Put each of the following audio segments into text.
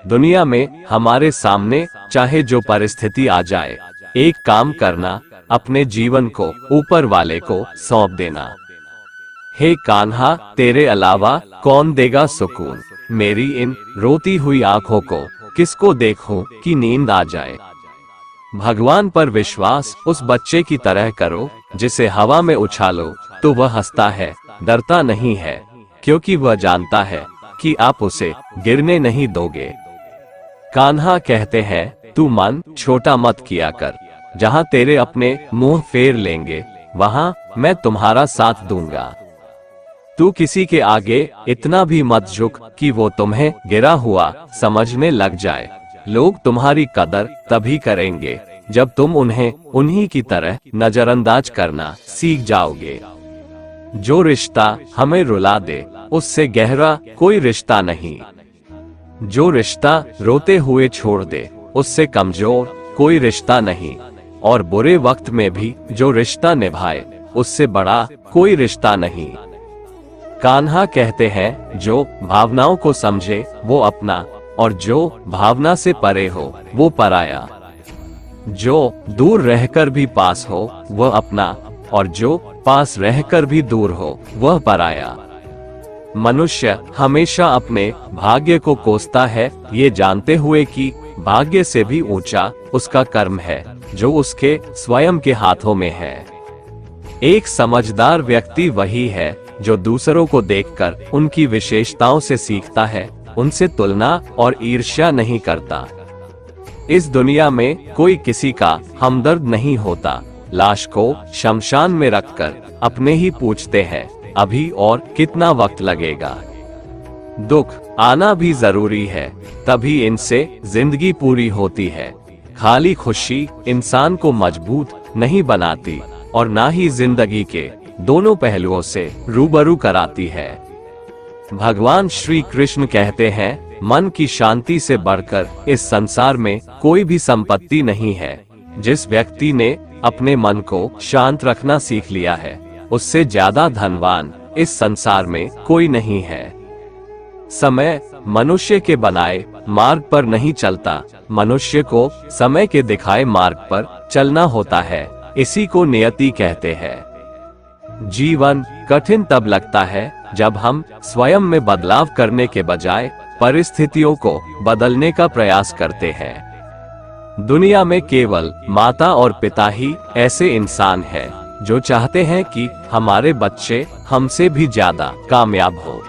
दुनिया में हमारे सामने चाहे जो परिस्थिति आ जाए, एक काम करना, अपने जीवन को ऊपर वाले को सौंप देना। हे कान्हा, तेरे अलावा कौन देगा सुकून? मेरी इन रोती हुई आंखों को किसको देखूं कि नींद आ जाए। भगवान पर विश्वास उस बच्चे की तरह करो जिसे हवा में उछालो तो वह हंसता है, डरता नहीं है, क्योंकि वह जानता है कि आप उसे गिरने नहीं दोगे। कान्हा कहते हैं, तू मन छोटा मत किया कर, जहाँ तेरे अपने मुंह फेर लेंगे वहाँ मैं तुम्हारा साथ दूंगा। तू किसी के आगे इतना भी मत झुक कि वो तुम्हें गिरा हुआ समझने लग जाए। लोग तुम्हारी कदर तभी करेंगे जब तुम उन्हें उन्हीं की तरह नजरअंदाज करना सीख जाओगे। जो रिश्ता हमें रुला दे उससे गहरा कोई रिश्ता नहीं। जो रिश्ता रोते हुए छोड़ दे उससे कमजोर कोई रिश्ता नहीं। और बुरे वक्त में भी जो रिश्ता निभाए उससे बड़ा कोई रिश्ता नहीं। कान्हा कहते हैं, जो भावनाओं को समझे वो अपना, और जो भावना से परे हो वो पराया। जो दूर रहकर भी पास हो वह अपना, और जो पास रहकर भी दूर हो वह पराया। मनुष्य हमेशा अपने भाग्य को कोसता है, ये जानते हुए कि भाग्य से भी ऊंचा उसका कर्म है जो उसके स्वयं के हाथों में है। एक समझदार व्यक्ति वही है जो दूसरों को देखकर उनकी विशेषताओं से सीखता है, उनसे तुलना और ईर्ष्या नहीं करता। इस दुनिया में कोई किसी का हमदर्द नहीं होता। लाश को शमशान में रखकर अपने ही पूछते हैं, अभी और कितना वक्त लगेगा। दुख आना भी जरूरी है, तभी इनसे जिंदगी पूरी होती है। खाली खुशी इंसान को मजबूत नहीं बनाती और ना ही जिंदगी के दोनों पहलुओं से रूबरू कराती है। भगवान श्री कृष्ण कहते हैं, मन की शांति से बढ़कर इस संसार में कोई भी संपत्ति नहीं है। जिस व्यक्ति ने अपने मन को शांत रखना सीख लिया है उससे ज्यादा धनवान इस संसार में कोई नहीं है। समय मनुष्य के बनाए मार्ग पर नहीं चलता, मनुष्य को समय के दिखाए मार्ग पर चलना होता है। इसी को नियति कहते हैं। जीवन कठिन तब लगता है जब हम स्वयं में बदलाव करने के बजाय परिस्थितियों को बदलने का प्रयास करते हैं। दुनिया में केवल माता और पिता ही ऐसे इंसान हैं जो चाहते हैं कि हमारे बच्चे हमसे भी ज्यादा कामयाब हो।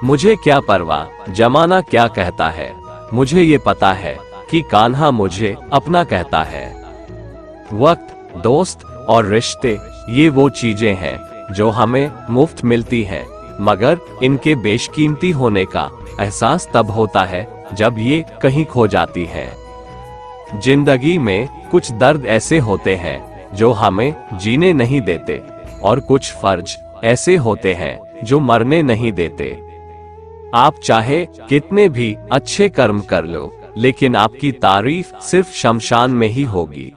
मुझे क्या परवाह जमाना क्या कहता है, मुझे ये पता है कि कान्हा मुझे अपना कहता है। वक्त, दोस्त और रिश्ते ये वो चीजें हैं जो हमें मुफ्त मिलती हैं, मगर इनके बेशकीमती होने का एहसास तब होता है जब ये कहीं खो जाती हैं। जिंदगी में कुछ दर्द ऐसे होते हैं जो हमें जीने नहीं देते, और कुछ फर्ज ऐसे होते हैं जो मरने नहीं देते। आप चाहे कितने भी अच्छे कर्म कर लो, लेकिन आपकी तारीफ सिर्फ शमशान में ही होगी।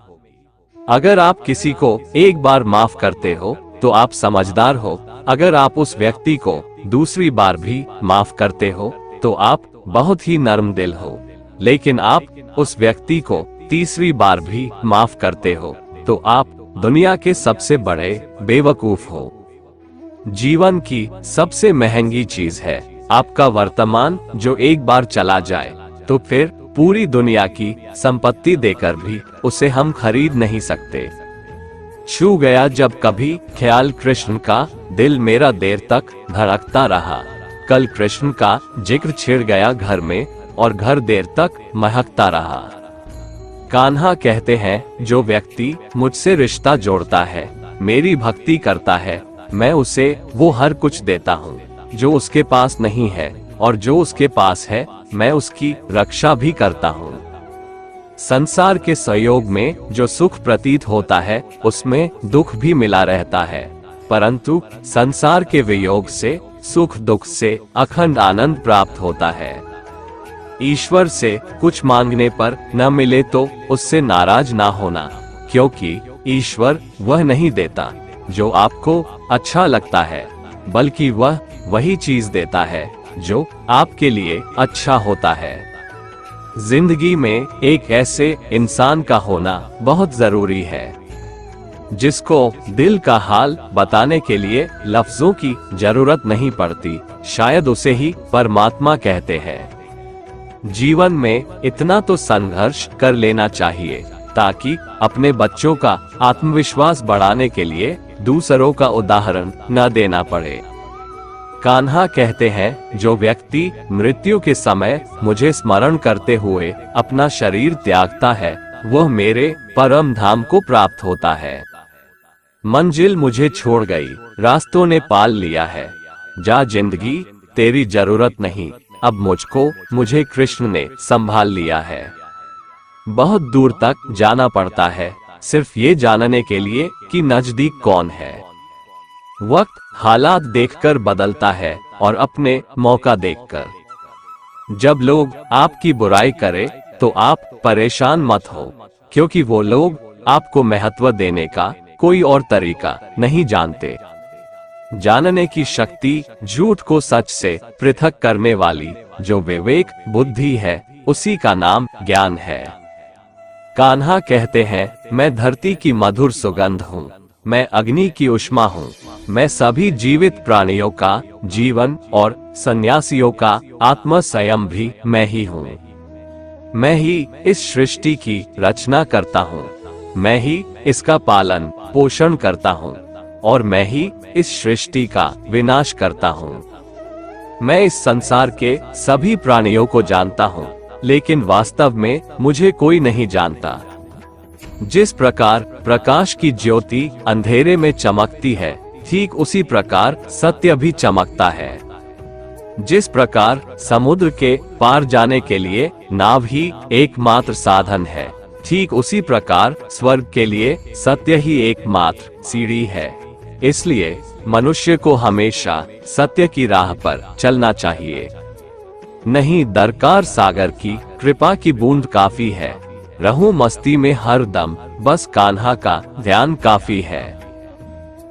अगर आप किसी को एक बार माफ करते हो तो आप समझदार हो। अगर आप उस व्यक्ति को दूसरी बार भी माफ करते हो तो आप बहुत ही नर्म दिल हो। लेकिन आप उस व्यक्ति को तीसरी बार भी माफ करते हो तो आप दुनिया के सबसे बड़े बेवकूफ हो। जीवन की सबसे महंगी चीज है आपका वर्तमान, जो एक बार चला जाए तो फिर पूरी दुनिया की संपत्ति देकर भी उसे हम खरीद नहीं सकते। छू गया जब कभी ख्याल कृष्ण का, दिल मेरा देर तक धड़कता रहा। कल कृष्ण का जिक्र छिड़ गया घर में, और घर देर तक महकता रहा। कान्हा कहते हैं, जो व्यक्ति मुझसे रिश्ता जोड़ता है, मेरी भक्ति करता है, मैं उसे वो हर कुछ देता हूँ जो उसके पास नहीं है, और जो उसके पास है मैं उसकी रक्षा भी करता हूँ। संसार के सहयोग में जो सुख प्रतीत होता है उसमें दुख भी मिला रहता है, परंतु संसार के वियोग से, सुख दुख से अखंड आनंद प्राप्त होता है। ईश्वर से कुछ मांगने पर न मिले तो उससे नाराज ना होना, क्योंकि ईश्वर वह नहीं देता जो आपको अच्छा लगता है, बल्कि वह वही चीज देता है जो आपके लिए अच्छा होता है। जिंदगी में एक ऐसे इंसान का होना बहुत जरूरी है जिसको दिल का हाल बताने के लिए लफ्जों की जरूरत नहीं पड़ती। शायद उसे ही परमात्मा कहते हैं। जीवन में इतना तो संघर्ष कर लेना चाहिए ताकि अपने बच्चों का आत्मविश्वास बढ़ाने के लिए दूसरों का उदाहरण न देना पड़े। कान्हा कहते हैं, जो व्यक्ति मृत्यु के समय मुझे स्मरण करते हुए अपना शरीर त्यागता है वह मेरे परम धाम को प्राप्त होता है। मंजिल मुझे छोड़ गई, रास्तों ने पाल लिया है। जा जिंदगी, तेरी जरूरत नहीं, अब मुझको मुझे कृष्ण ने संभाल लिया है। बहुत दूर तक जाना पड़ता है सिर्फ ये जानने के लिए कि नजदीक कौन है। वक्त हालात देखकर बदलता है और अपने मौका देखकर। जब लोग आपकी बुराई करें तो आप परेशान मत हो, क्योंकि वो लोग आपको महत्व देने का कोई और तरीका नहीं जानते। जानने की शक्ति झूठ को सच से पृथक करने वाली जो विवेक बुद्धि है उसी का नाम ज्ञान है। कान्हा कहते हैं, मैं धरती की मधुर सुगंध हूँ, मैं अग्नि की उष्मा हूँ, मैं सभी जीवित प्राणियों का जीवन और सन्यासियों का आत्मा स्वयं भी मैं ही हूँ। मैं ही इस सृष्टि की रचना करता हूँ, मैं ही इसका पालन पोषण करता हूँ और मैं ही इस सृष्टि का विनाश करता हूँ। मैं इस संसार के सभी प्राणियों को जानता हूँ, लेकिन वास्तव में मुझे कोई नहीं जानता। जिस प्रकार प्रकाश की ज्योति अंधेरे में चमकती है, ठीक उसी प्रकार सत्य भी चमकता है। जिस प्रकार समुद्र के पार जाने के लिए नाव ही एकमात्र साधन है, ठीक उसी प्रकार स्वर्ग के लिए सत्य ही एकमात्र सीढ़ी है। इसलिए मनुष्य को हमेशा सत्य की राह पर चलना चाहिए। नहीं दरकार सागर की कृपा की बूंद काफी है, रहूं मस्ती में हर दम बस कान्हा का ध्यान काफी है।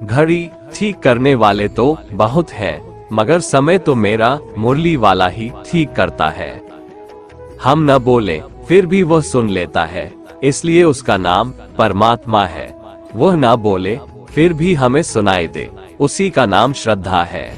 घड़ी ठीक करने वाले तो बहुत हैं, मगर समय तो मेरा मुरली वाला ही ठीक करता है। हम न बोले फिर भी वह सुन लेता है, इसलिए उसका नाम परमात्मा है। वह ना बोले फिर भी हमें सुनाई दे, उसी का नाम श्रद्धा है।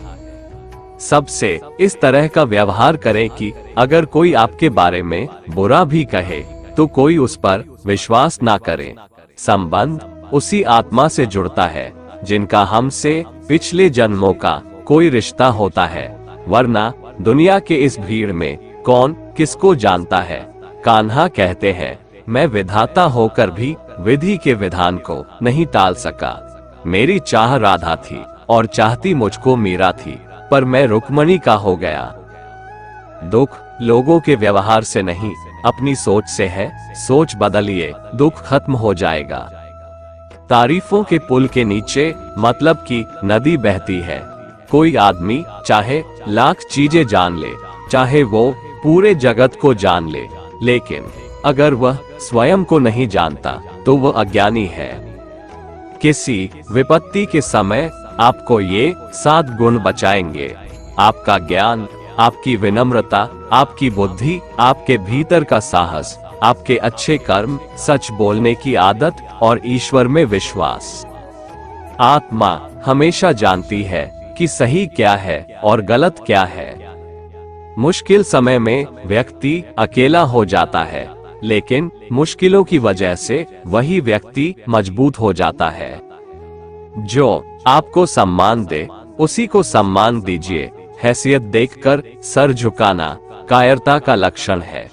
सबसे इस तरह का व्यवहार करें कि अगर कोई आपके बारे में बुरा भी कहे तो कोई उस पर विश्वास ना करे। संबंध उसी आत्मा से जुड़ता है जिनका हमसे पिछले जन्मों का कोई रिश्ता होता है, वरना दुनिया के इस भीड़ में कौन किसको जानता है। कान्हा कहते हैं, मैं विधाता होकर भी विधि के विधान को नहीं टाल सका। मेरी चाह राधा थी और चाहती मुझको मीरा थी, पर मैं रुक्मणी का हो गया। दुख लोगों के व्यवहार से नहीं, अपनी सोच से है। सोच बदलिए, दुख खत्म हो जाएगा। तारीफों के पुल के नीचे मतलब की नदी बहती है। कोई आदमी चाहे लाख चीजें जान ले, चाहे वो पूरे जगत को जान ले, लेकिन अगर वह स्वयं को नहीं जानता तो वह अज्ञानी है। किसी विपत्ति के समय आपको ये 7 गुण बचाएंगे: आपका ज्ञान, आपकी विनम्रता, आपकी बुद्धि, आपके भीतर का साहस, आपके अच्छे कर्म, सच बोलने की आदत और ईश्वर में विश्वास। आत्मा हमेशा जानती है कि सही क्या है और गलत क्या है। मुश्किल समय में व्यक्ति अकेला हो जाता है, लेकिन मुश्किलों की वजह से वही व्यक्ति मजबूत हो जाता है। जो आपको सम्मान दे उसी को सम्मान दीजिए। हैसियत देखकर सर झुकाना कायरता का लक्षण है।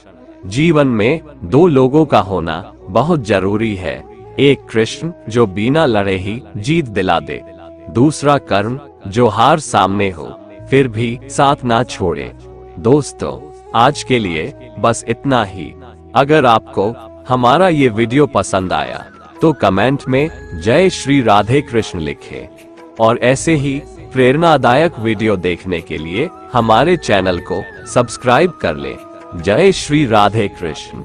जीवन में 2 लोगों का होना बहुत जरूरी है। एक कृष्ण जो बिना लड़े ही जीत दिला दे, दूसरा कर्ण जो हार सामने हो फिर भी साथ ना छोड़े। दोस्तों, आज के लिए बस इतना ही। अगर आपको हमारा ये वीडियो पसंद आया तो कमेंट में जय श्री राधे कृष्ण लिखें और ऐसे ही प्रेरणादायक वीडियो देखने के लिए हमारे चैनल को सब्सक्राइब कर लें। जय श्री राधे कृष्ण।